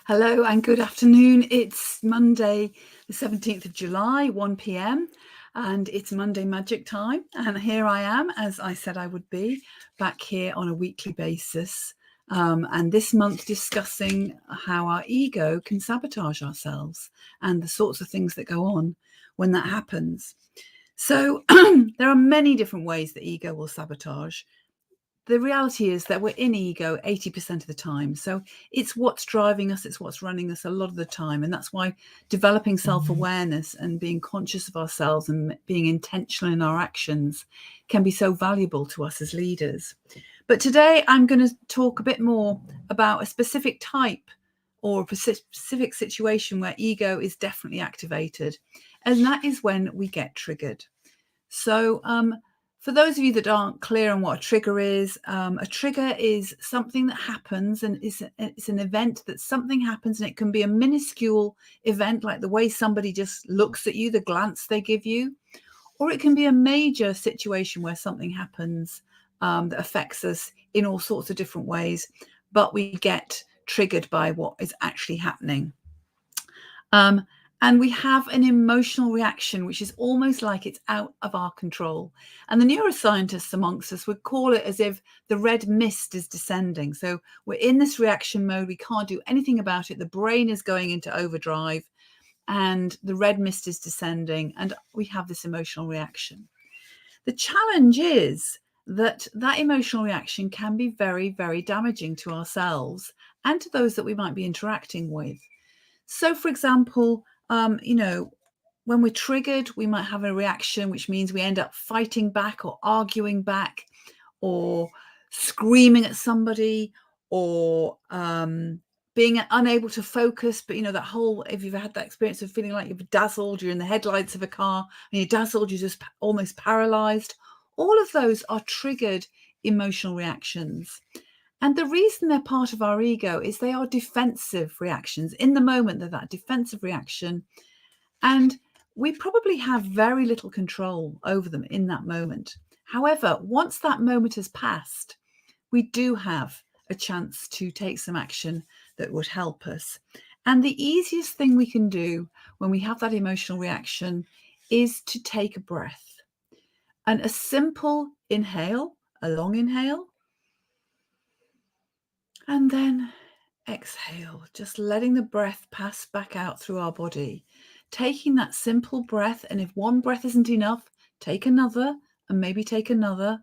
Hello and good afternoon. It's Monday, the 17th of July, 1 p.m. and it's Monday Magic time. And here I am, as I said I would be, back here on a weekly basis. And this month discussing how our ego can sabotage ourselves and the sorts of things that go on when that happens. So there are many different ways that ego will sabotage. The reality is that we're in ego 80% of the time. So it's what's driving us, it's what's running us a lot of the time. And that's why developing self-awareness and being conscious of ourselves and being intentional in our actions can be so valuable to us as leaders. But today I'm going to talk a bit more about a specific type or a specific situation where ego is definitely activated. And that is when we get triggered. So, for those of you that aren't clear on what a trigger is something that happens, and it's an event that something happens, and it can be a minuscule event like the way somebody just looks at you, the glance they give you, or it can be a major situation where something happens that affects us in all sorts of different ways, but we get triggered by what is actually happening. And we have an emotional reaction, which is almost like it's out of our control. And the neuroscientists amongst us would call it as if the red mist is descending. So we're in this reaction mode. We can't do anything about it. The brain is going into overdrive and the red mist is descending and we have this emotional reaction. The challenge is that that emotional reaction can be very, very damaging to ourselves and to those that we might be interacting with. So, for example, when we're triggered, we might have a reaction, which means we end up fighting back or arguing back or screaming at somebody or being unable to focus. But, that whole, if you've had that experience of feeling like you've dazzled, you're in the headlights of a car and you're dazzled, you're just almost paralyzed. All of those are triggered emotional reactions. And the reason they're part of our ego is they are defensive reactions. In the moment, they're that defensive reaction. And we probably have very little control over them in that moment. However, once that moment has passed, we do have a chance to take some action that would help us. And the easiest thing we can do when we have that emotional reaction is to take a breath. And a simple inhale, a long inhale, and then exhale, just letting the breath pass back out through our body. Taking that simple breath, and if one breath isn't enough, take another and maybe take another.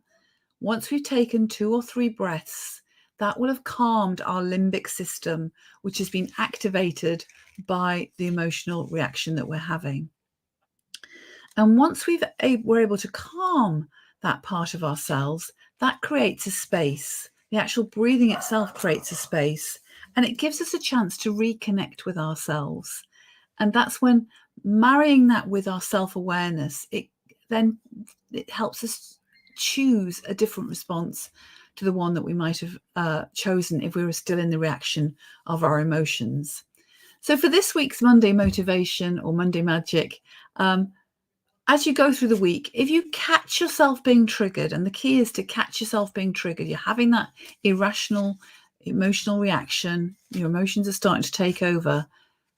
Once we've taken 2 or 3 breaths, that will have calmed our limbic system, which has been activated by the emotional reaction that we're having. And once we're able to calm that part of ourselves, that creates a space. The actual breathing itself creates a space, and it gives us a chance to reconnect with ourselves. And that's when marrying that with our self-awareness, it helps us choose a different response to the one that we might have chosen if we were still in the reaction of our emotions. So for this week's Monday Motivation or Monday Magic, as you go through the week, if you catch yourself being triggered, and the key is to catch yourself being triggered, you're having that irrational emotional reaction, your emotions are starting to take over,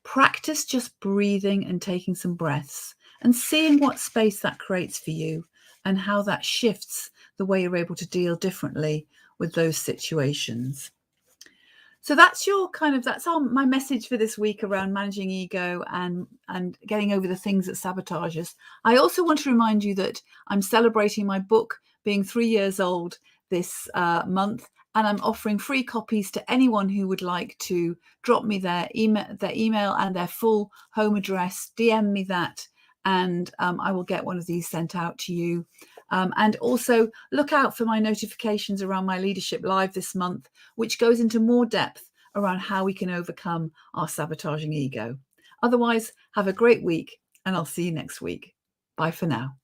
practice just breathing and taking some breaths and seeing what space that creates for you and how that shifts the way you're able to deal differently with those situations. So that's my message for this week around managing ego and getting over the things that sabotage us. I also want to remind you that I'm celebrating my book being 3 years old this month, and I'm offering free copies to anyone who would like to drop me their email and their full home address, DM me that, and I will get one of these sent out to you. And also look out for my notifications around my Leadership Live this month, which goes into more depth around how we can overcome our sabotaging ego. Otherwise, have a great week, and I'll see you next week. Bye for now.